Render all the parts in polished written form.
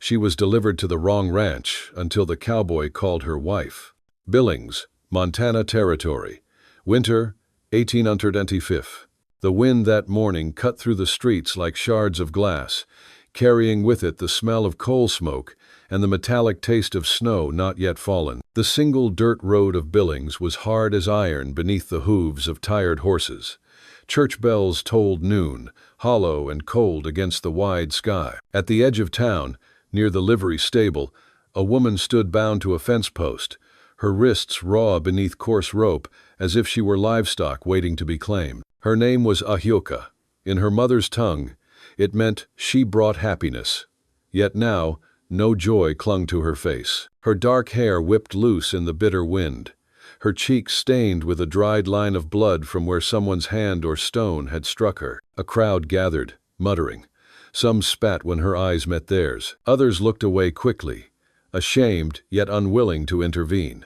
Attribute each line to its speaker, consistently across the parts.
Speaker 1: She was delivered to the wrong ranch until the cowboy called her wife. Billings, Montana Territory. Winter, 1825. The wind that morning cut through the streets like shards of glass, carrying with it the smell of coal smoke and the metallic taste of snow not yet fallen. The single dirt road of Billings was hard as iron beneath the hooves of tired horses. Church bells tolled noon, hollow and cold against the wide sky. At the edge of town, near the livery stable, a woman stood bound to a fence post, her wrists raw beneath coarse rope as if she were livestock waiting to be claimed. Her name was Ahyoka. In her mother's tongue, it meant she brought happiness. Yet now, no joy clung to her face. Her dark hair whipped loose in the bitter wind, her cheeks stained with a dried line of blood from where someone's hand or stone had struck her. A crowd gathered, muttering. Some spat when her eyes met theirs. Others looked away quickly, ashamed yet unwilling to intervene.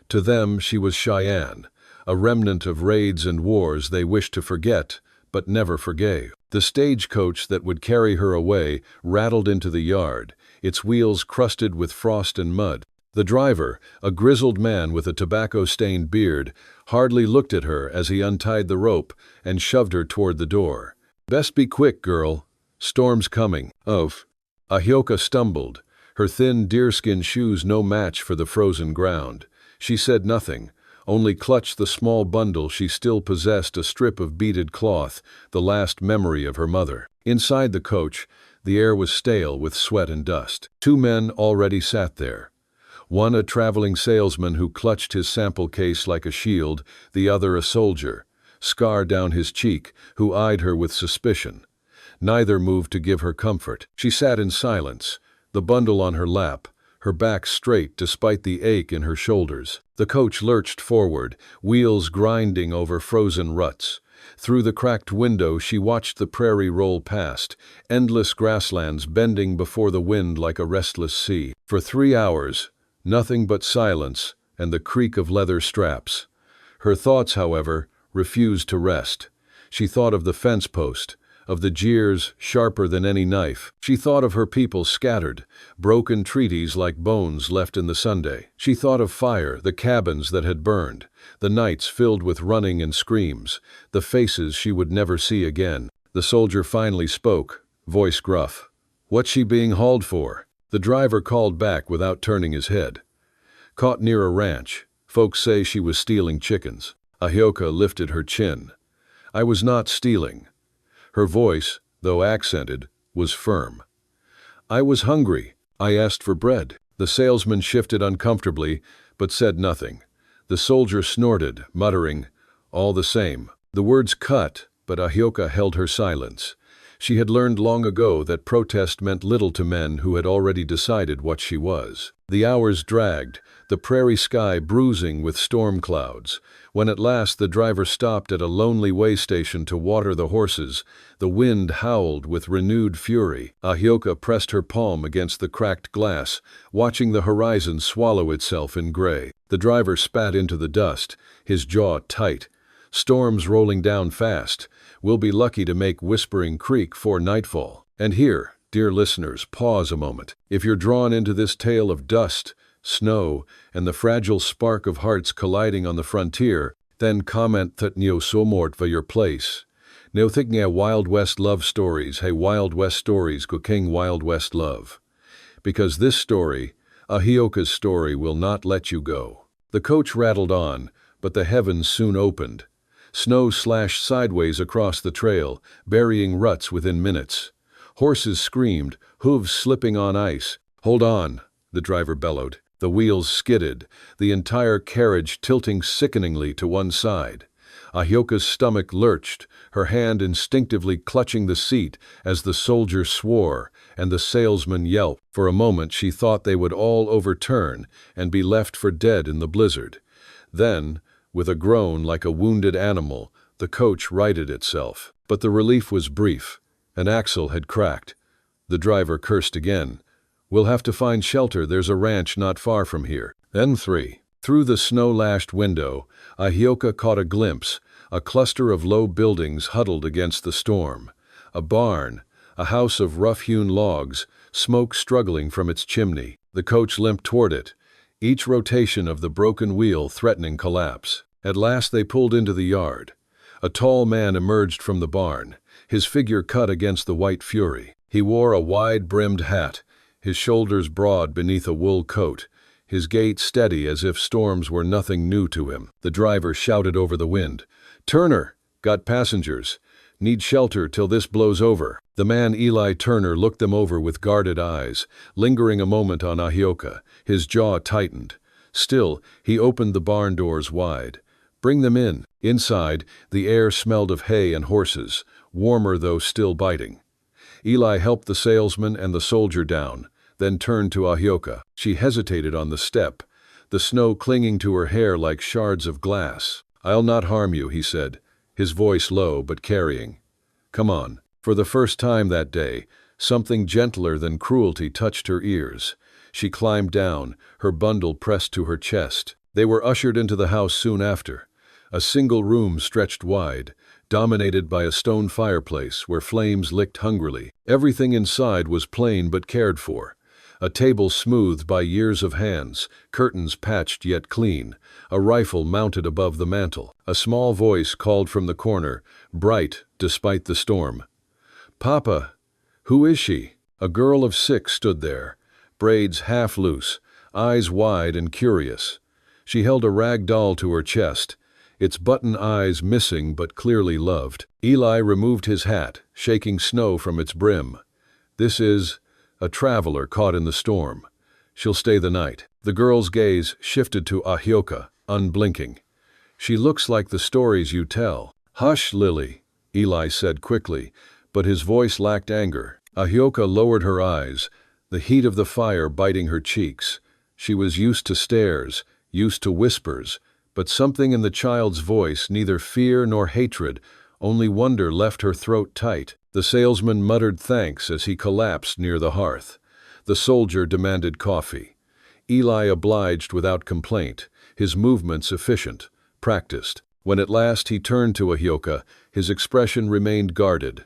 Speaker 1: To them she was Cheyenne, a remnant of raids and wars they wished to forget, but never forgave. The stagecoach that would carry her away rattled into the yard, its wheels crusted with frost and mud. The driver, a grizzled man with a tobacco-stained beard, hardly looked at her as he untied the rope and shoved her toward the door. "Best be quick, girl. Storm's coming." Ahyoka stumbled, her thin deerskin shoes no match for the frozen ground. She said nothing, only clutched the small bundle she still possessed, a strip of beaded cloth, the last memory of her mother. Inside the coach, the air was stale with sweat and dust. Two men already sat there. One a traveling salesman who clutched his sample case like a shield, the other a soldier, scar down his cheek, who eyed her with suspicion. Neither moved to give her comfort. She sat in silence, the bundle on her lap, her back straight despite the ache in her shoulders. The coach lurched forward, wheels grinding over frozen ruts. Through the cracked window she watched the prairie roll past, endless grasslands bending before the wind like a restless sea. For 3 hours, nothing but silence and the creak of leather straps. Her thoughts, however, refused to rest. She thought of the fence post, of the jeers sharper than any knife. She thought of her people scattered, broken treaties like bones left in the Sunday. She thought of fire, the cabins that had burned, the nights filled with running and screams, the faces she would never see again. The soldier finally spoke, voice gruff. "What's she being hauled for?" The driver called back without turning his head. "Caught near a ranch. Folks say she was stealing chickens." Ahyoka lifted her chin. "I was not stealing." Her voice, though accented, was firm. "I was hungry. I asked for bread." The salesman shifted uncomfortably, but said nothing. The soldier snorted, muttering, "All the same." The words cut, but Ahyoka held her silence. She had learned long ago that protest meant little to men who had already decided what she was. The hours dragged, the prairie sky bruising with storm clouds. When at last the driver stopped at a lonely way station to water the horses, the wind howled with renewed fury. Ahyoka pressed her palm against the cracked glass, watching the horizon swallow itself in gray. The driver spat into the dust, his jaw tight. "Storm's rolling down fast. We'll be lucky to make Whispering Creek 'fore nightfall." And here, dear listeners, pause a moment. If you're drawn into this tale of dust, snow, and the fragile spark of hearts colliding on the frontier, then comment that neo somort for your place. Neo think Wild West love stories, hey Wild West stories go king Wild West love. Because this story, Ahyoka's story, will not let you go. The coach rattled on, but the heavens soon opened. Snow slashed sideways across the trail, burying ruts within minutes. Horses screamed, hooves slipping on ice. "Hold on," the driver bellowed. The wheels skidded, the entire carriage tilting sickeningly to one side. Ahyoka's stomach lurched, her hand instinctively clutching the seat as the soldier swore and the salesman yelped. For a moment she thought they would all overturn and be left for dead in the blizzard. Then, with a groan like a wounded animal, the coach righted itself. But the relief was brief. An axle had cracked. The driver cursed again. "We'll have to find shelter. There's a ranch not far from here." Then through the snow-lashed window, Ahyoka caught a glimpse, a cluster of low buildings huddled against the storm. A barn, a house of rough-hewn logs, smoke struggling from its chimney. The coach limped toward it, each rotation of the broken wheel threatening collapse. At last they pulled into the yard. A tall man emerged from the barn, his figure cut against the white fury. He wore a wide-brimmed hat, his shoulders broad beneath a wool coat, his gait steady as if storms were nothing new to him. The driver shouted over the wind, "Turner! Got passengers. Need shelter till this blows over." The man Eli Turner looked them over with guarded eyes, lingering a moment on Ahyoka, his jaw tightened. Still, he opened the barn doors wide. "Bring them in." Inside, the air smelled of hay and horses, warmer though still biting. Eli helped the salesman and the soldier down, then turned to Ahyoka. She hesitated on the step, the snow clinging to her hair like shards of glass. "I'll not harm you," he said, his voice low but carrying. "Come on." For the first time that day, something gentler than cruelty touched her ears. She climbed down, her bundle pressed to her chest. They were ushered into the house soon after. A single room stretched wide, dominated by a stone fireplace where flames licked hungrily. Everything inside was plain but cared for. A table smoothed by years of hands, curtains patched yet clean, a rifle mounted above the mantel. A small voice called from the corner, bright despite the storm. "Papa, who is she?" A girl of 6 stood there, braids half loose, eyes wide and curious. She held a rag doll to her chest, its button eyes missing but clearly loved. Eli removed his hat, shaking snow from its brim. "This is a traveler caught in the storm. She'll stay the night." The girl's gaze shifted to Ahyoka, unblinking. "She looks like the stories you tell." "Hush, Lily," Eli said quickly, but his voice lacked anger. Ahyoka lowered her eyes, the heat of the fire biting her cheeks. She was used to stares, used to whispers, but something in the child's voice, neither fear nor hatred, only wonder, left her throat tight. The salesman muttered thanks as he collapsed near the hearth. The soldier demanded coffee. Eli obliged without complaint, his movements efficient, practiced. When at last he turned to Ahyoka, his expression remained guarded.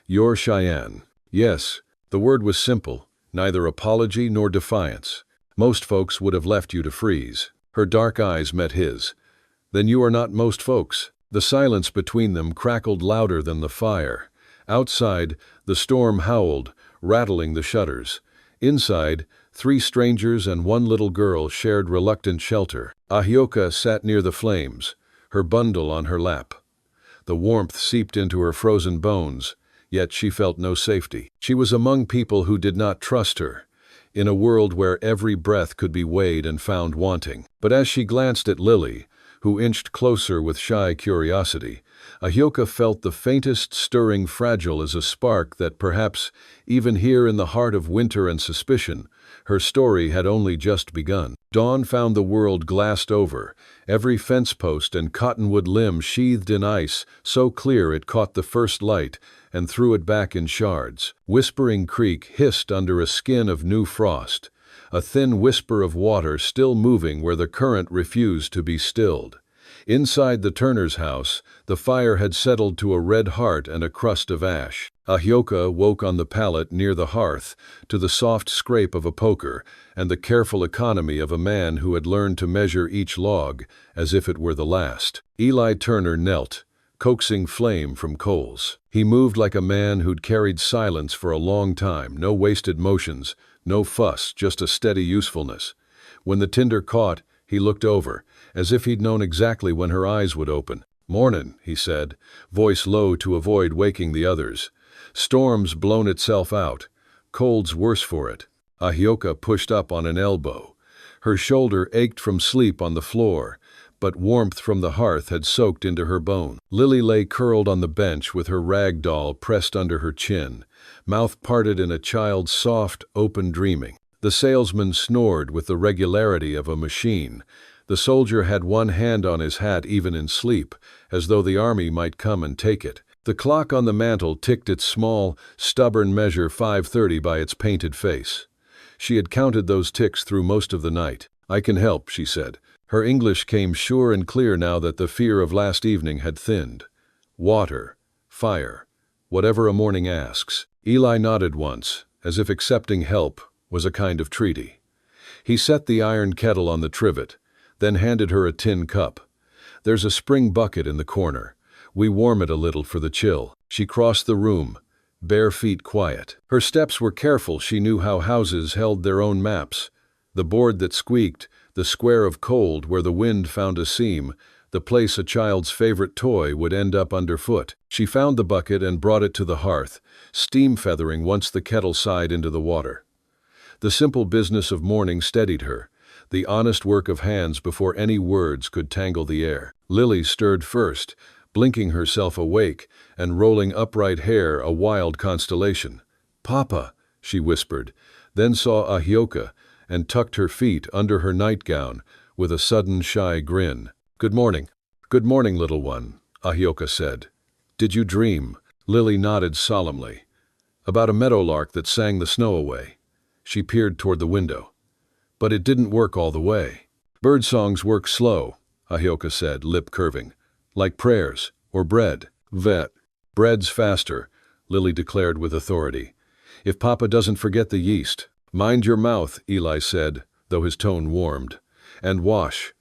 Speaker 1: "You're Cheyenne." Yes, the word was simple, neither apology nor defiance. Most folks would have left you to freeze. Her dark eyes met his. "Then you are not most folks." The silence between them crackled louder than the fire. Outside, the storm howled, rattling the shutters. Inside, 3 strangers and 1 little girl shared reluctant shelter. Ahyoka sat near the flames, her bundle on her lap. The warmth seeped into her frozen bones, yet she felt no safety. She was among people who did not trust her, in a world where every breath could be weighed and found wanting. But as she glanced at Lily, who inched closer with shy curiosity, Ahyoka felt the faintest stirring, fragile as a spark that perhaps, even here in the heart of winter and suspicion, her story had only just begun. Dawn found the world glassed over, every fence post and cottonwood limb sheathed in ice so clear it caught the first light and threw it back in shards. Whispering Creek hissed under a skin of new frost, a thin whisper of water still moving where the current refused to be stilled. Inside the Turner's house, the fire had settled to a red heart and a crust of ash. Ahyoka woke on the pallet near the hearth, to the soft scrape of a poker and the careful economy of a man who had learned to measure each log as if it were the last. Eli Turner knelt, coaxing flame from coals. He moved like a man who'd carried silence for a long time, no wasted motions, no fuss, just a steady usefulness. When the tinder caught, he looked over, as if he'd known exactly when her eyes would open. "Mornin'," he said, voice low to avoid waking the others. "Storm's blown itself out. Cold's worse for it." Ahyoka pushed up on an elbow. Her shoulder ached from sleep on the floor, but warmth from the hearth had soaked into her bone. Lily lay curled on the bench with her rag doll pressed under her chin, mouth parted in a child's soft, open dreaming. The salesman snored with the regularity of a machine. The soldier had one hand on his hat even in sleep, as though the army might come and take it. The clock on the mantel ticked its small, stubborn measure 5:30 by its painted face. She had counted those ticks through most of the night. "I can help," she said. Her English came sure and clear now that the fear of last evening had thinned. "Water, fire, whatever a morning asks." Eli nodded once, as if accepting help was a kind of treaty. He set the iron kettle on the trivet, then handed her a tin cup. "There's a spring bucket in the corner. We warm it a little for the chill." She crossed the room, bare feet quiet. Her steps were careful. She knew how houses held their own maps. The board that squeaked, the square of cold where the wind found a seam, the place a child's favorite toy would end up underfoot. She found the bucket and brought it to the hearth, steam feathering once the kettle sighed into the water. The simple business of mourning steadied her, the honest work of hands before any words could tangle the air. Lily stirred first, blinking herself awake and rolling upright hair a wild constellation. "Papa," she whispered, then saw Ahyoka and tucked her feet under her nightgown with a sudden shy grin. "Good morning." "Good morning, little one," Ahyoka said. "Did you dream?" Lily nodded solemnly. "About a meadowlark that sang the snow away." She peered toward the window. "But it didn't work all the way." "Birdsongs work slow," Ahyoka said, lip curving. "Like prayers, or bread." "Vet. Bread's faster," Lily declared with authority. "If Papa doesn't forget the yeast." "Mind your mouth," Eli said, though his tone warmed. "And wash.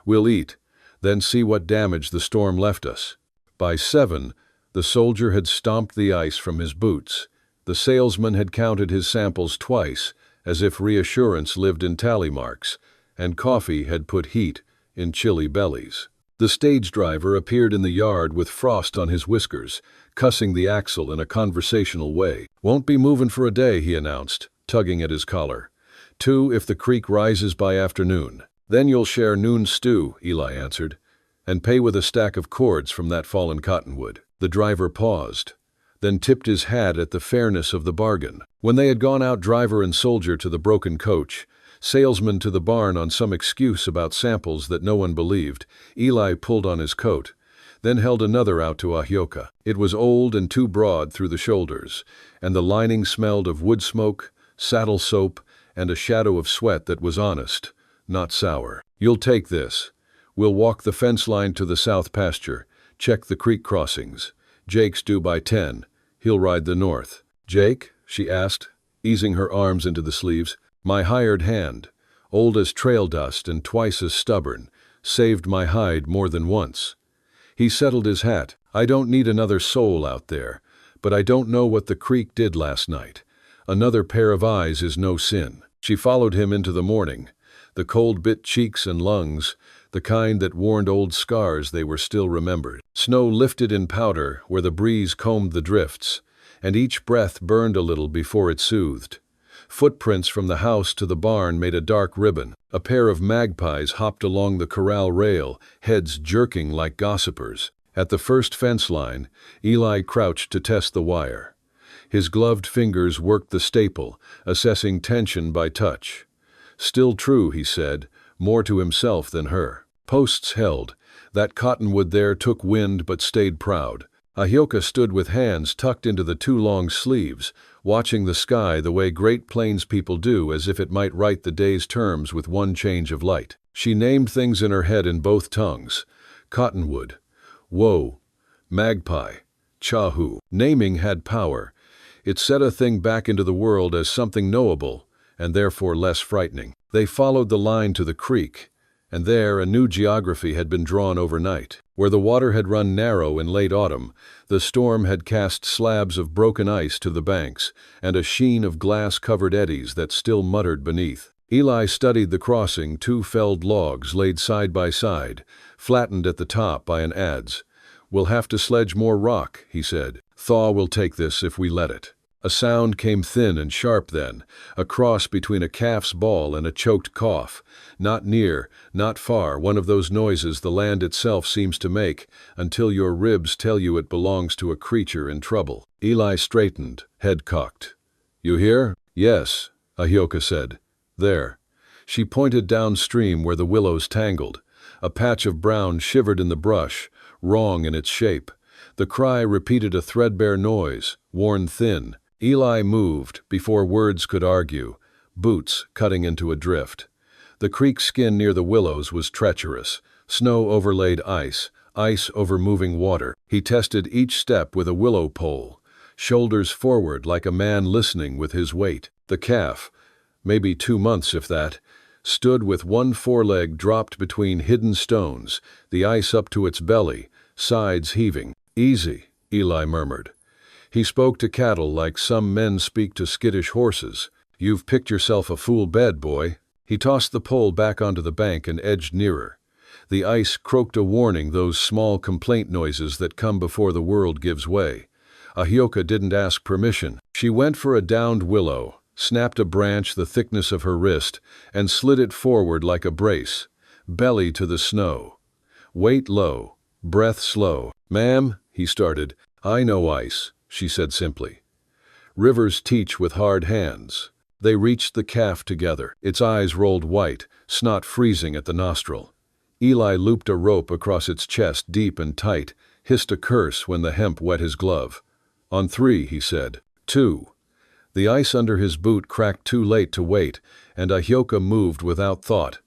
Speaker 1: We'll eat, then see what damage the storm left us." By 7, the soldier had stomped the ice from his boots. The salesman had counted his samples twice, as if reassurance lived in tally marks, and coffee had put heat in chilly bellies. The stage driver appeared in the yard with frost on his whiskers, cussing the axle in a conversational way. "Won't be moving for a day," he announced, tugging at his collar. "2 if the creek rises by afternoon." "Then you'll share noon stew," Eli answered, "and pay with a stack of cords from that fallen cottonwood." The driver paused, then tipped his hat at the fairness of the bargain. When they had gone out, driver and soldier to the broken coach, salesman to the barn on some excuse about samples that no one believed, Eli pulled on his coat, then held another out to Ahyoka. It was old and too broad through the shoulders, and the lining smelled of wood smoke, saddle soap, and a shadow of sweat that was honest, not sour. "You'll take this. We'll walk the fence line to the south pasture, check the creek crossings. Jake's due by 10. He'll ride the north." "Jake?" she asked, easing her arms into the sleeves. "My hired hand, old as trail dust and twice as stubborn, saved my hide more than once." He settled his hat. "I don't need another soul out there, but I don't know what the creek did last night. Another pair of eyes is no sin." She followed him into the morning. The cold bit cheeks and lungs, the kind that warned old scars they were still remembered. Snow lifted in powder where the breeze combed the drifts, and each breath burned a little before it soothed. Footprints from the house to the barn made a dark ribbon. A pair of magpies hopped along the corral rail, heads jerking like gossipers. At the first fence line, Eli crouched to test the wire. His gloved fingers worked the staple, assessing tension by touch. "Still true," he said, more to himself than her. Posts held. That cottonwood there took wind but stayed proud. Ahyoka stood with hands tucked into the too long sleeves, watching the sky the way Great Plains people do, as if it might write the day's terms with one change of light. She named things in her head in both tongues. Cottonwood, woe, magpie, chahu. Naming had power. It set a thing back into the world as something knowable, and therefore less frightening. They followed the line to the creek, and there a new geography had been drawn overnight. Where the water had run narrow in late autumn, the storm had cast slabs of broken ice to the banks, and a sheen of glass-covered eddies that still muttered beneath. Eli studied the crossing, 2 felled logs laid side by side, flattened at the top by an adze. "We'll have to sledge more rock," he said. "Thaw will take this if we let it." A sound came thin and sharp then, a cross between a calf's bawl and a choked cough. Not near, not far, one of those noises the land itself seems to make, until your ribs tell you it belongs to a creature in trouble. Eli straightened, head cocked. "You hear?" "Yes," Ahyoka said. "There." She pointed downstream where the willows tangled. A patch of brown shivered in the brush, wrong in its shape. The cry repeated a threadbare noise, worn thin. Eli moved before words could argue, boots cutting into a drift. The creek skin near the willows was treacherous. Snow overlaid ice, ice over moving water. He tested each step with a willow pole. shoulders forward like a man listening with his weight. The calf, maybe 2 months if that, stood with one foreleg dropped between hidden stones, the ice up to its belly, sides heaving. "Easy," Eli murmured. He spoke to cattle like some men speak to skittish horses. "You've picked yourself a fool bed, boy." He tossed the pole back onto the bank and edged nearer. The ice croaked a warning, those small complaint noises that come before the world gives way. Ahyoka didn't ask permission. She went for a downed willow, snapped a branch the thickness of her wrist, and slid it forward like a brace, belly to the snow. Weight low, breath slow. "Ma'am," he started. "I know ice," she said simply. "Rivers teach with hard hands." They reached the calf together. Its eyes rolled white, snot freezing at the nostril. Eli looped a rope across its chest deep and tight, hissed a curse when the hemp wet his glove. "On 3, he said. 2. The ice under his boot cracked too late to wait, and Ahyoka moved without thought.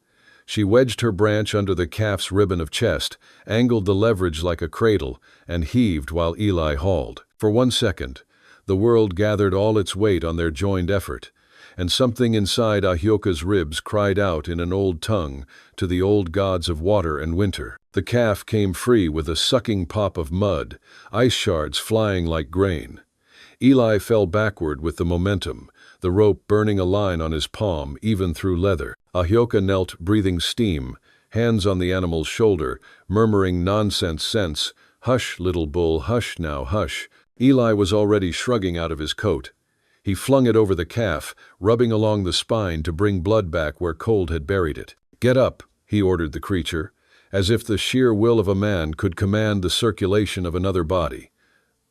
Speaker 1: She wedged her branch under the calf's ribbon of chest, angled the leverage like a cradle, and heaved while Eli hauled. For 1 second, the world gathered all its weight on their joined effort, and something inside Ahyoka's ribs cried out in an old tongue to the old gods of water and winter. The calf came free with a sucking pop of mud, ice shards flying like grain. Eli fell backward with the momentum, the rope burning a line on his palm even through leather. Ahyoka knelt, breathing steam, hands on the animal's shoulder, murmuring nonsense sense. "Hush, little bull, hush now, hush." Eli was already shrugging out of his coat. He flung it over the calf, rubbing along the spine to bring blood back where cold had buried it. "Get up," he ordered the creature, as if the sheer will of a man could command the circulation of another body.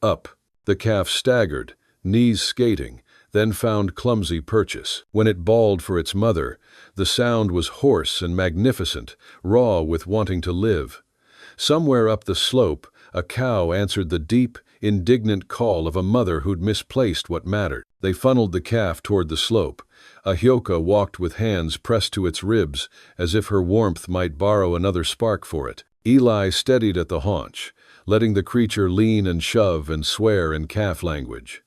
Speaker 1: Up. The calf staggered, knees skating, then found clumsy purchase. When it bawled for its mother, the sound was hoarse and magnificent, raw with wanting to live. Somewhere up the slope, a cow answered the deep, indignant call of a mother who'd misplaced what mattered. They funneled the calf toward the slope. Ahyoka walked with hands pressed to its ribs, as if her warmth might borrow another spark for it. Eli steadied at the haunch, letting the creature lean and shove and swear in calf language.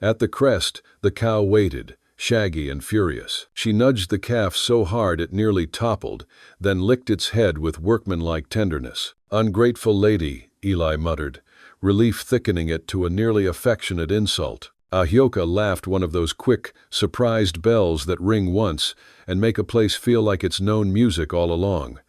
Speaker 1: At the crest, the cow waited, shaggy and furious. She nudged the calf so hard it nearly toppled, then licked its head with workmanlike tenderness. "Ungrateful lady," Eli muttered, relief thickening it to a nearly affectionate insult. Ahyoka laughed, one of those quick, surprised bells that ring once and make a place feel like it's known music all along.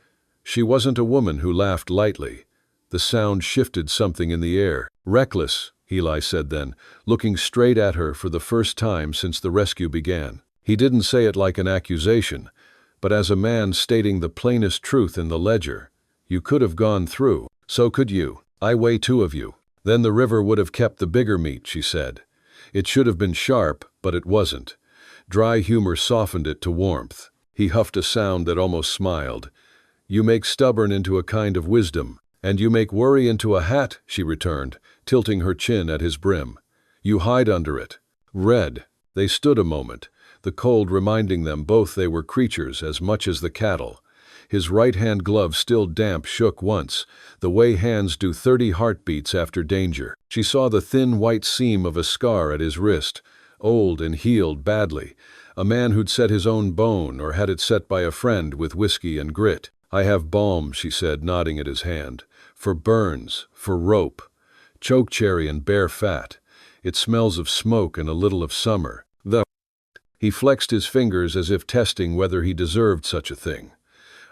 Speaker 1: She wasn't a woman who laughed lightly. The sound shifted something in the air. "Reckless," Eli said then, looking straight at her for the first time since the rescue began. He didn't say it like an accusation, but as a man stating the plainest truth in the ledger. "You could have gone through. So could you. I weigh 2 of you. Then the river would have kept the bigger meat," she said. It should have been sharp, but it wasn't. Dry humor softened it to warmth. He huffed a sound that almost smiled. "You make stubborn into a kind of wisdom, and you make worry into a hat," she returned, tilting her chin at his brim. "You hide under it." Red. They stood a moment, the cold reminding them both they were creatures as much as the cattle. His right-hand glove, still damp, shook once, the way hands do 30 heartbeats after danger. She saw the thin white seam of a scar at his wrist, old and healed badly, a man who'd set his own bone or had it set by a friend with whiskey and grit. "I have balm," she said, nodding at his hand, "for burns, for rope, chokecherry and bear fat. It smells of smoke and a little of summer." He flexed his fingers as if testing whether he deserved such a thing.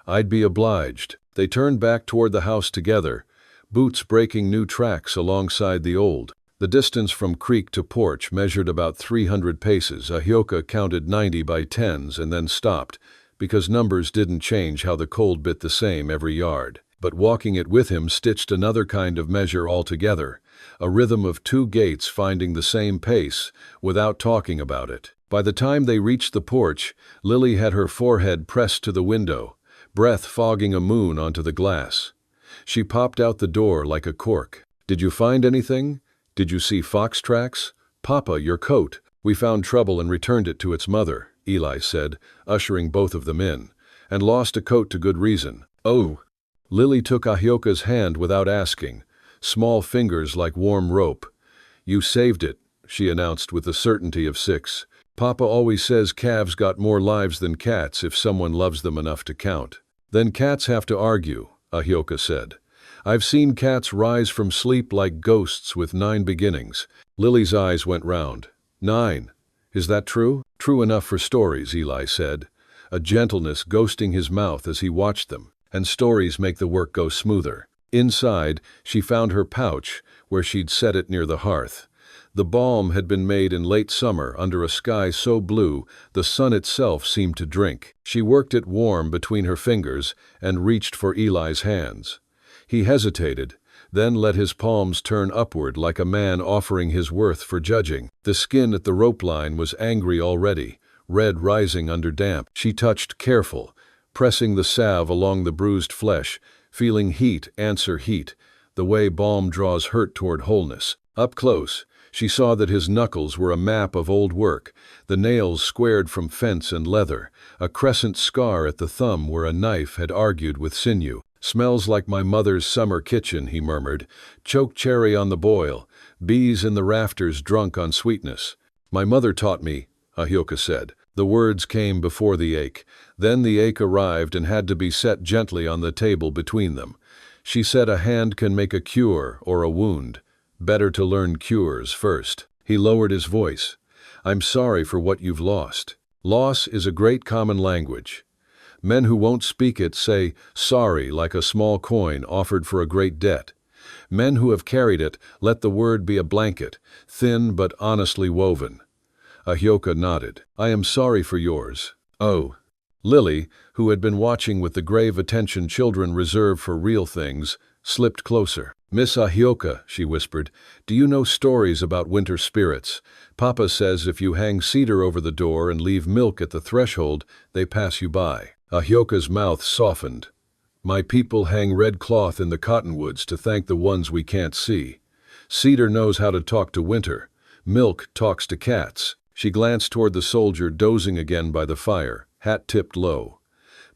Speaker 1: "I'd be obliged." They turned back toward the house together, boots breaking new tracks alongside the old. The distance from creek to porch measured about 300 paces. Ahyoka counted 90 by 10s and then stopped, because numbers didn't change how the cold bit the same every yard. But walking it with him stitched another kind of measure altogether, a rhythm of 2 gaits finding the same pace without talking about it. By the time they reached the porch, Lily had her forehead pressed to the window, breath fogging a moon onto the glass. She popped out the door like a cork. "Did you find anything? Did you see fox tracks? Papa, your coat." "We found trouble and returned it to its mother," Eli said, ushering both of them in, "and lost a coat to good reason." "Oh." Lily took Ahyoka's hand without asking, small fingers like warm rope. "You saved it," she announced with the certainty of 6. Papa always says calves got more lives than cats if someone loves them enough to count. Then cats have to argue, Ahyoka said. I've seen cats rise from sleep like ghosts with 9 beginnings. Lily's eyes went round. 9. Is that true? True enough for stories, Eli said, a gentleness ghosting his mouth as he watched them. And stories make the work go smoother. Inside, she found her pouch, where she'd set it near the hearth. The balm had been made in late summer under a sky so blue the sun itself seemed to drink. She worked it warm between her fingers and reached for Eli's hands. He hesitated, then let his palms turn upward like a man offering his worth for judging. The skin at the rope line was angry already, red rising under damp. She touched careful, pressing the salve along the bruised flesh, feeling heat answer heat, the way balm draws hurt toward wholeness. Up close, she saw that his knuckles were a map of old work, the nails squared from fence and leather, a crescent scar at the thumb where a knife had argued with sinew. Smells like my mother's summer kitchen, he murmured. Choke cherry on the boil, bees in the rafters drunk on sweetness. My mother taught me, Ahyoka said. The words came before the ache. Then the ache arrived and had to be set gently on the table between them. She said a hand can make a cure or a wound. Better to learn cures first. He lowered his voice. I'm sorry for what you've lost. Loss is a great common language. Men who won't speak it say sorry like a small coin offered for a great debt. Men who have carried it let the word be a blanket, thin but honestly woven. Ahyoka nodded. I am sorry for yours. Oh. Lily, who had been watching with the grave attention children reserve for real things, slipped closer. Miss Ahyoka, she whispered, do you know stories about winter spirits? Papa says if you hang cedar over the door and leave milk at the threshold, they pass you by. Ahyoka's mouth softened. My people hang red cloth in the cottonwoods to thank the ones we can't see. Cedar knows how to talk to winter. Milk talks to cats. She glanced toward the soldier dozing again by the fire, hat tipped low.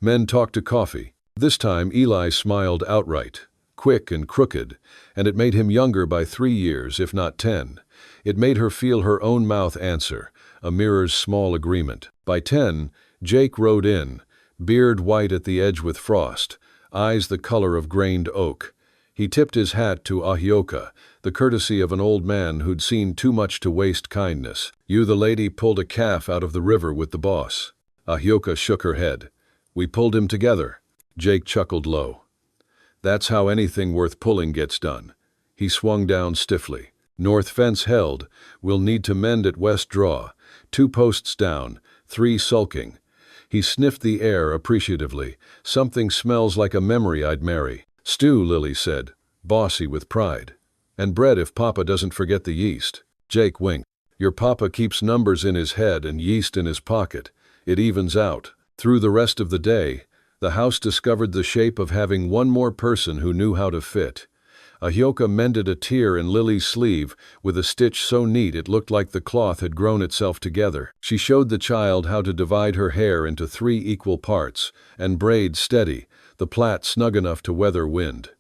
Speaker 1: Men talk to coffee. This time Eli smiled outright, quick and crooked, and it made him younger by 3 years, if not 10. It made her feel her own mouth answer, a mirror's small agreement. By 10, Jake rode in, beard white at the edge with frost, eyes the color of grained oak. He tipped his hat to Ahyoka, the courtesy of an old man who'd seen too much to waste kindness. You the lady pulled a calf out of the river with the boss. Ahyoka shook her head. We pulled him together. Jake chuckled low. That's how anything worth pulling gets done. He swung down stiffly. North fence held. We'll need to mend at west draw. 2 posts down, 3 sulking. He sniffed the air appreciatively. Something smells like a memory I'd marry. Stew, Lily said, bossy with pride. And bread if Papa doesn't forget the yeast. Jake winked. Your Papa keeps numbers in his head and yeast in his pocket. It evens out. Through the rest of the day, the house discovered the shape of having one more person who knew how to fit. Ahyoka mended a tear in Lily's sleeve with a stitch so neat it looked like the cloth had grown itself together. She showed the child how to divide her hair into 3 equal parts and braid steady, the plait snug enough to weather wind.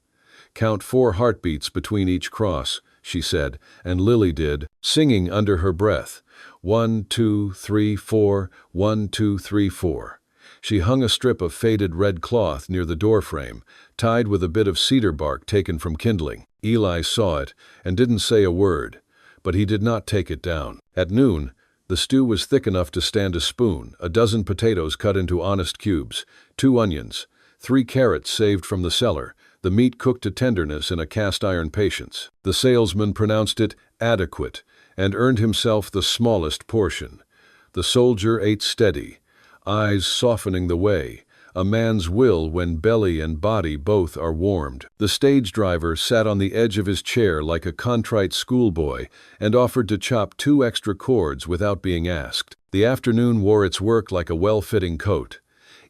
Speaker 1: Count 4 heartbeats between each cross, she said, and Lily did, singing under her breath. 1, 2, 3, 4, 1, 2, 3, 4. She hung a strip of faded red cloth near the doorframe, tied with a bit of cedar bark taken from kindling. Eli saw it and didn't say a word, but he did not take it down. At noon, the stew was thick enough to stand a spoon, a dozen potatoes cut into honest cubes, 2 onions, 3 carrots saved from the cellar, the meat cooked to tenderness in a cast-iron patience. The salesman pronounced it adequate and earned himself the smallest portion. The soldier ate steady, eyes softening the way, a man's will when belly and body both are warmed. The stage driver sat on the edge of his chair like a contrite schoolboy and offered to chop 2 extra cords without being asked. The afternoon wore its work like a well-fitting coat.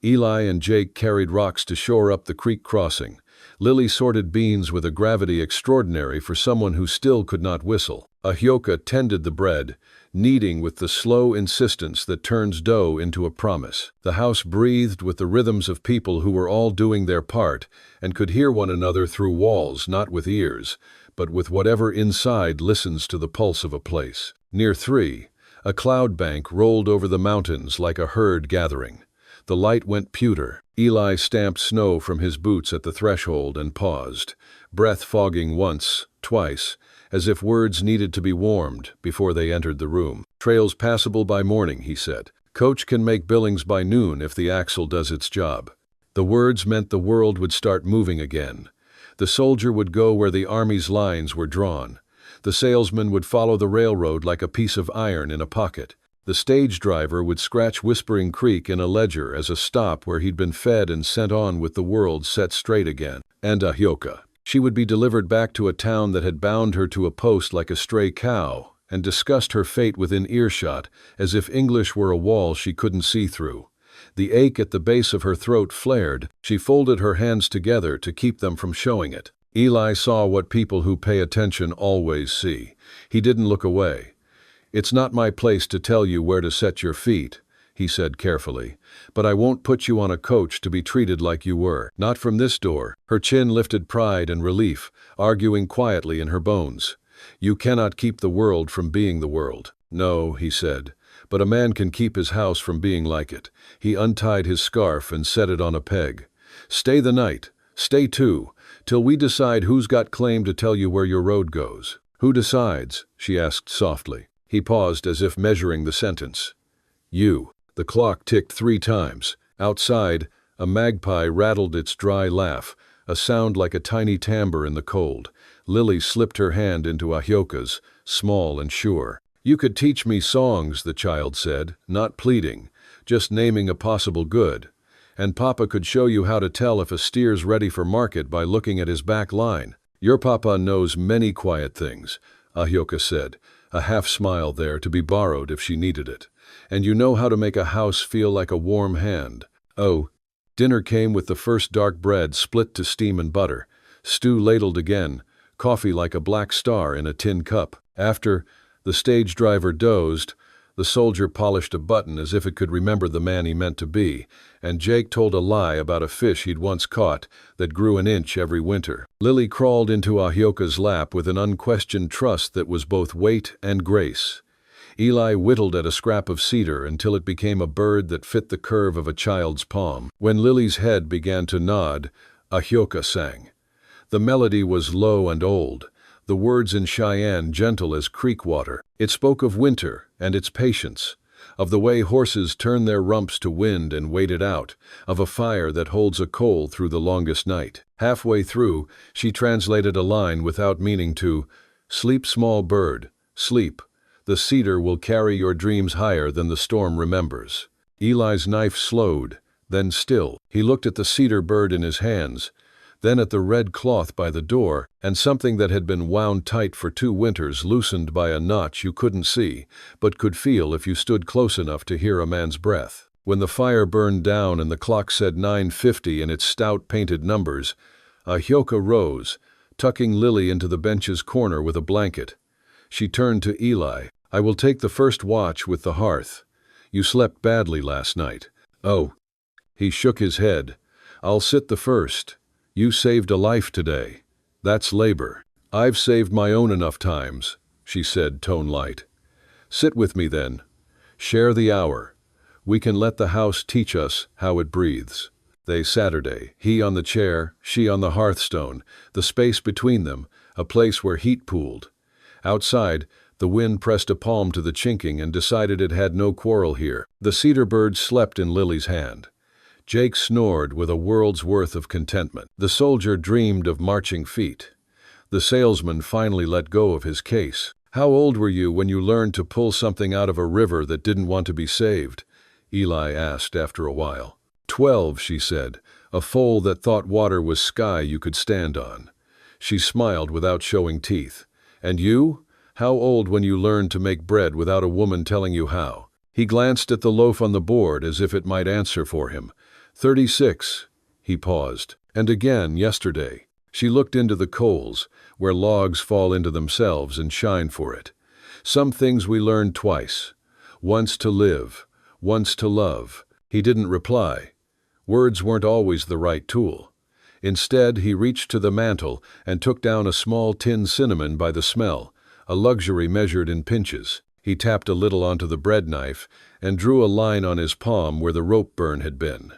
Speaker 1: Eli and Jake carried rocks to shore up the creek crossing. Lily sorted beans with a gravity extraordinary for someone who still could not whistle. Ahyoka tended the bread, kneading with the slow insistence that turns dough into a promise. The house breathed with the rhythms of people who were all doing their part and could hear one another through walls, not with ears, but with whatever inside listens to the pulse of a place. Near 3, a cloud bank rolled over the mountains like a herd gathering. The light went pewter. Eli stamped snow from his boots at the threshold and paused, breath fogging once, twice, as if words needed to be warmed before they entered the room. "Trail's passable by morning," he said. "Coach can make Billings by noon if the axle does its job." The words meant the world would start moving again. The soldier would go where the army's lines were drawn. The salesman would follow the railroad like a piece of iron in a pocket. The stage driver would scratch Whispering Creek in a ledger as a stop where he'd been fed and sent on with the world set straight again. And Ahyoka. She would be delivered back to a town that had bound her to a post like a stray cow and discussed her fate within earshot as if English were a wall she couldn't see through. The ache at the base of her throat flared. She folded her hands together to keep them from showing it. Eli saw what people who pay attention always see. He didn't look away. "It's not my place to tell you where to set your feet," he said carefully, "but I won't put you on a coach to be treated like you were. Not from this door." Her chin lifted pride and relief, arguing quietly in her bones. "You cannot keep the world from being the world." "No," he said, "but a man can keep his house from being like it." He untied his scarf and set it on a peg. "Stay the night. Stay 2, till we decide who's got claim to tell you where your road goes." "Who decides?" she asked softly. He paused as if measuring the sentence. "You." The clock ticked 3 times. Outside, a magpie rattled its dry laugh, a sound like a tiny timbre in the cold. Lily slipped her hand into Ahyoka's, small and sure. "You could teach me songs," the child said, not pleading, just naming a possible good. "And Papa could show you how to tell if a steer's ready for market by looking at his back line." "Your Papa knows many quiet things," Ahyoka said, a half-smile there to be borrowed if she needed it. "And you know how to make a house feel like a warm hand." Oh, dinner came with the first dark bread split to steam and butter, stew ladled again, coffee like a black star in a tin cup. After, the stage driver dozed, the soldier polished a button as if it could remember the man he meant to be, and Jake told a lie about a fish he'd once caught that grew an inch every winter. Lily crawled into Ahyoka's lap with an unquestioned trust that was both weight and grace. Eli whittled at a scrap of cedar until it became a bird that fit the curve of a child's palm. When Lily's head began to nod, Ahyoka sang. The melody was low and old, the words in Cheyenne gentle as creek water. It spoke of winter and its patience, of the way horses turn their rumps to wind and wait it out, of a fire that holds a coal through the longest night. Halfway through, she translated a line without meaning to. "Sleep, small bird, sleep. The cedar will carry your dreams higher than the storm remembers." Eli's knife slowed, then still. He looked at the cedar bird in his hands, then at the red cloth by the door, and something that had been wound tight for 2 winters loosened by a notch you couldn't see, but could feel if you stood close enough to hear a man's breath. When the fire burned down and the clock said 9:50 in its stout painted numbers, Ahyoka rose, tucking Lily into the bench's corner with a blanket. She turned to Eli. "I will take the first watch with the hearth. You slept badly last night." "Oh." He shook his head. "I'll sit the first. You saved a life today. That's labor." "I've saved my own enough times," she said, tone light. "Sit with me then. Share the hour. We can let the house teach us how it breathes." They Saturday, he on the chair, she on the hearthstone, the space between them, a place where heat pooled. Outside, the wind pressed a palm to the chinking and decided it had no quarrel here. The cedar bird slept in Lily's hand. Jake snored with a world's worth of contentment. The soldier dreamed of marching feet. The salesman finally let go of his case. "How old were you when you learned to pull something out of a river that didn't want to be saved?" Eli asked after a while. 12, she said, a foal that thought water was sky you could stand on. She smiled without showing teeth. "And you? How old when you learned to make bread without a woman telling you how?" He glanced at the loaf on the board as if it might answer for him. 36. He paused. "And again yesterday." She looked into the coals, where logs fall into themselves and shine for it. "Some things we learn twice. Once to live, once to love." He didn't reply. Words weren't always the right tool. Instead, he reached to the mantel and took down a small tin cinnamon by the smell, a luxury measured in pinches. He tapped a little onto the bread knife and drew a line on his palm where the rope burn had been.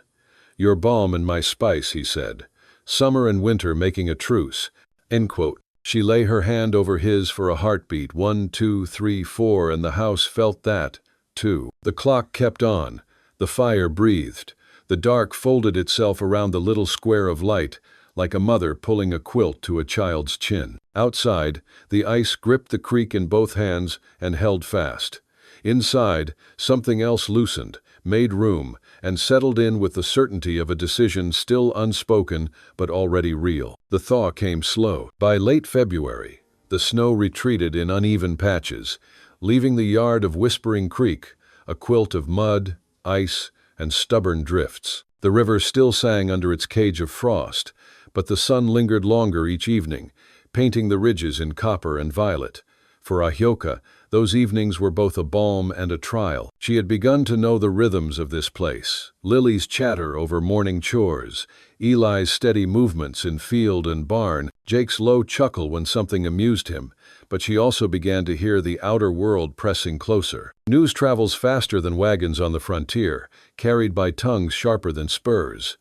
Speaker 1: "Your balm and my spice," he said. "Summer and winter making a truce." End quote. She lay her hand over his for a heartbeat, 1, 2, 3, 4, and the house felt that, too. The clock kept on. The fire breathed. The dark folded itself around the little square of light, like a mother pulling a quilt to a child's chin. Outside, the ice gripped the creek in both hands and held fast. Inside, something else loosened, made room, and settled in with the certainty of a decision still unspoken but already real. The thaw came slow. By late February, the snow retreated in uneven patches, leaving the yard of Whispering Creek a quilt of mud, ice, and stubborn drifts. The river still sang under its cage of frost, but the sun lingered longer each evening, painting the ridges in copper and violet. For Ahyoka, those evenings were both a balm and a trial. She had begun to know the rhythms of this place: Lily's chatter over morning chores, Eli's steady movements in field and barn, Jake's low chuckle when something amused him, but she also began to hear the outer world pressing closer. News travels faster than wagons on the frontier, carried by tongues sharper than spurs.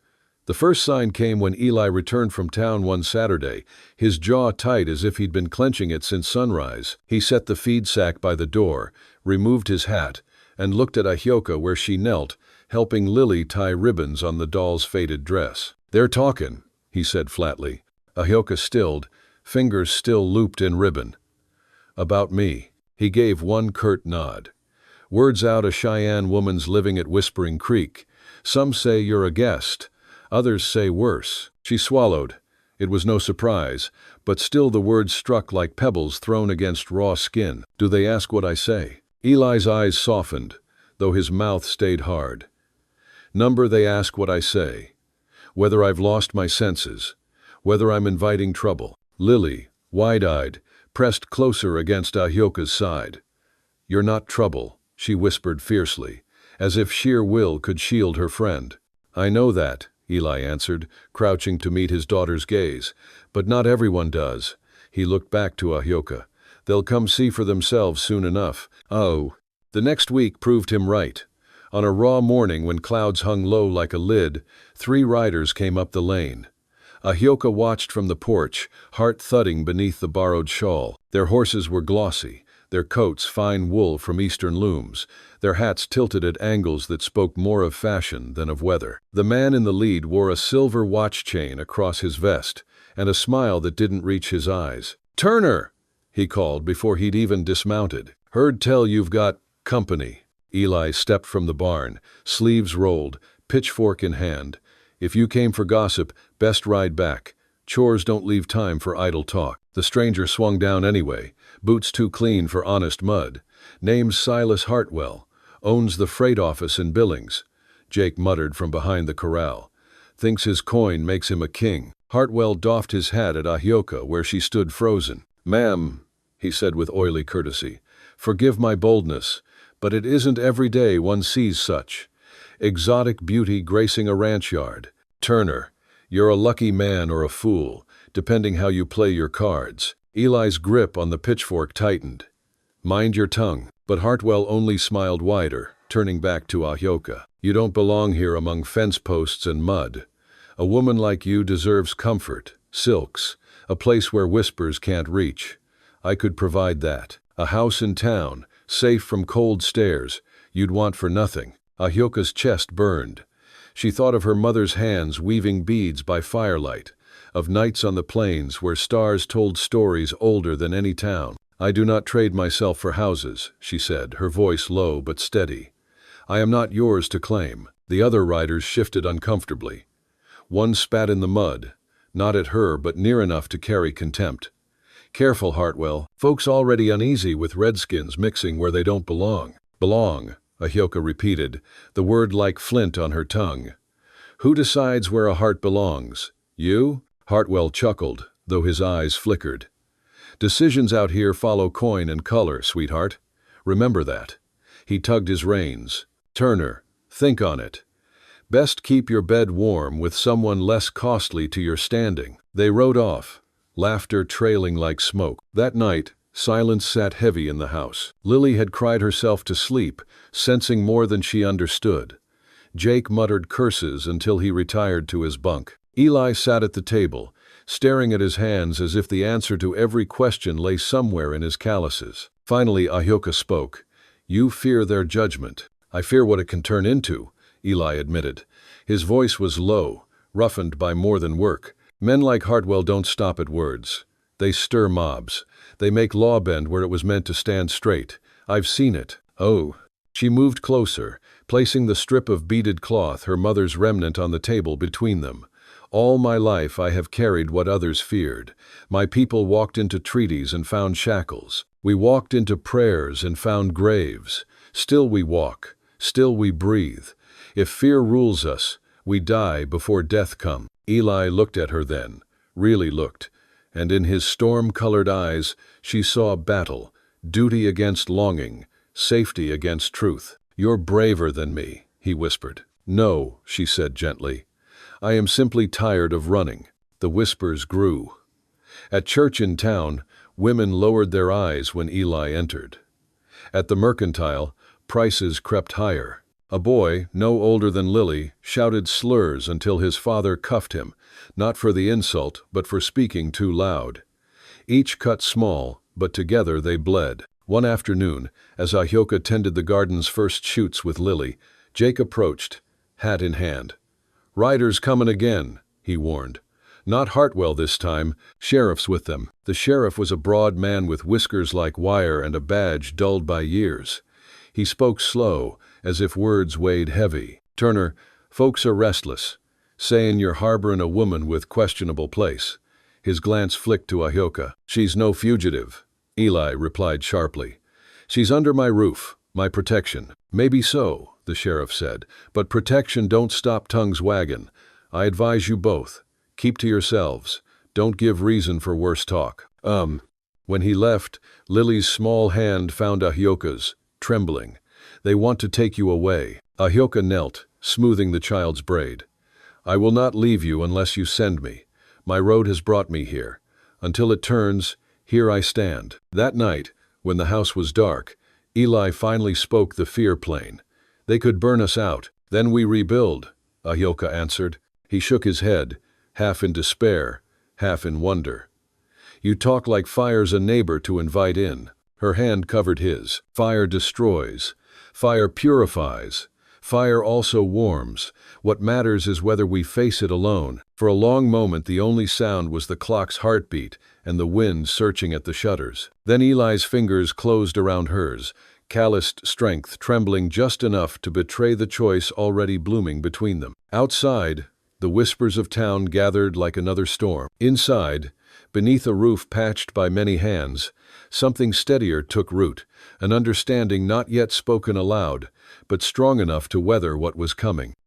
Speaker 1: The first sign came when Eli returned from town one Saturday, his jaw tight as if he'd been clenching it since sunrise. He set the feed sack by the door, removed his hat, and looked at Ahyoka where she knelt, helping Lily tie ribbons on the doll's faded dress. "They're talkin'," he said flatly. Ahyoka stilled, fingers still looped in ribbon. "About me." He gave one curt nod. "Word's out a Cheyenne woman's living at Whispering Creek. Some say you're a guest. Others say worse." She swallowed. It was no surprise, but still the words struck like pebbles thrown against raw skin. "Do they ask what I say?" Eli's eyes softened, though his mouth stayed hard. "Number, they ask what I say. Whether I've lost my senses. Whether I'm inviting trouble." Lily, wide-eyed, pressed closer against Ahyoka's side. "You're not trouble," she whispered fiercely, as if sheer will could shield her friend. "I know that," Eli answered, crouching to meet his daughter's gaze. "But not everyone does." He looked back to Ahyoka. "They'll come see for themselves soon enough." Oh. The next week proved him right. On a raw morning when clouds hung low like a lid, 3 riders came up the lane. Ahyoka watched from the porch, heart thudding beneath the borrowed shawl. Their horses were glossy, their coats fine wool from eastern looms, their hats tilted at angles that spoke more of fashion than of weather. The man in the lead wore a silver watch chain across his vest, and a smile that didn't reach his eyes. "Turner!" he called before he'd even dismounted. "Heard tell you've got company." Eli stepped from the barn, sleeves rolled, pitchfork in hand. "If you came for gossip, best ride back. Chores don't leave time for idle talk." The stranger swung down anyway, boots too clean for honest mud. "Name's Silas Hartwell. Owns the freight office in Billings." Jake muttered from behind the corral. "Thinks his coin makes him a king." Hartwell doffed his hat at Ahyoka where she stood frozen. "Ma'am," he said with oily courtesy, "forgive my boldness, but it isn't every day one sees such. Exotic beauty gracing a ranch yard. Turner, you're a lucky man or a fool, depending how you play your cards." Eli's grip on the pitchfork tightened. "Mind your tongue." But Hartwell only smiled wider, turning back to Ahyoka. "You don't belong here among fence posts and mud. A woman like you deserves comfort, silks, a place where whispers can't reach. I could provide that. A house in town, safe from cold stares, you'd want for nothing." Ahyoka's chest burned. She thought of her mother's hands weaving beads by firelight, of nights on the plains where stars told stories older than any town. "I do not trade myself for houses," she said, her voice low but steady. "I am not yours to claim." The other riders shifted uncomfortably. One spat in the mud, not at her but near enough to carry contempt. "Careful, Hartwell. Folks already uneasy with redskins mixing where they don't belong." "Belong," Ahyoka repeated, the word like flint on her tongue. "Who decides where a heart belongs? You?" Hartwell chuckled, though his eyes flickered. "Decisions out here follow coin and color, sweetheart. Remember that." He tugged his reins. "Turner, think on it. Best keep your bed warm with someone less costly to your standing." They rode off, laughter trailing like smoke. That night, Silence sat heavy in the house. Lily had cried herself to sleep, sensing more than she understood. Jake muttered curses until he retired to his bunk. Eli sat at the table, staring at his hands as if the answer to every question lay somewhere in his calluses. Finally, Ahyoka spoke. "You fear their judgment." "I fear what it can turn into," Eli admitted. His voice was low, roughened by more than work. "Men like Hartwell don't stop at words. They stir mobs. They make law bend where it was meant to stand straight. I've seen it." "Oh." She moved closer, placing the strip of beaded cloth, her mother's remnant, on the table between them. "All my life I have carried what others feared. My people walked into treaties and found shackles. We walked into prayers and found graves. Still we walk. Still we breathe. If fear rules us, we die before death comes." Eli looked at her then, really looked, and in his storm-colored eyes she saw battle, duty against longing, safety against truth. "You're braver than me," he whispered. "No," she said gently. "I am simply tired of running." The whispers grew. At church in town, women lowered their eyes when Eli entered. At the mercantile, prices crept higher. A boy, no older than Lily, shouted slurs until his father cuffed him, not for the insult, but for speaking too loud. Each cut small, but together they bled. One afternoon, as Ahyoka tended the garden's first shoots with Lily, Jake approached, hat in hand. "Riders comin' again," he warned. "Not Hartwell this time, sheriff's with them." The sheriff was a broad man with whiskers like wire and a badge dulled by years. He spoke slow, as if words weighed heavy. "Turner, folks are restless, sayin' you're harborin' a woman with questionable place." His glance flicked to Ahyoka. "She's no fugitive," Eli replied sharply. "She's under my roof, my protection." "Maybe so," the sheriff said, "but protection don't stop tongues waggin'. I advise you both. Keep to yourselves. Don't give reason for worse talk." When he left, Lily's small hand found Ahyoka's, trembling. "They want to take you away." Ahyoka knelt, smoothing the child's braid. "I will not leave you unless you send me. My road has brought me here. Until it turns, here I stand." That night, when the house was dark, Eli finally spoke the fear plain. "They could burn us out. Then we rebuild," Ahyoka answered. He shook his head, half in despair, half in wonder. "You talk like fire's a neighbor to invite in." Her hand covered his. "Fire destroys. Fire purifies. Fire also warms. What matters is whether we face it alone." For a long moment the only sound was the clock's heartbeat and the wind searching at the shutters. Then Eli's fingers closed around hers, calloused strength trembling just enough to betray the choice already blooming between them. Outside, the whispers of town gathered like another storm. Inside, beneath a roof patched by many hands, something steadier took root, an understanding not yet spoken aloud, but strong enough to weather what was coming.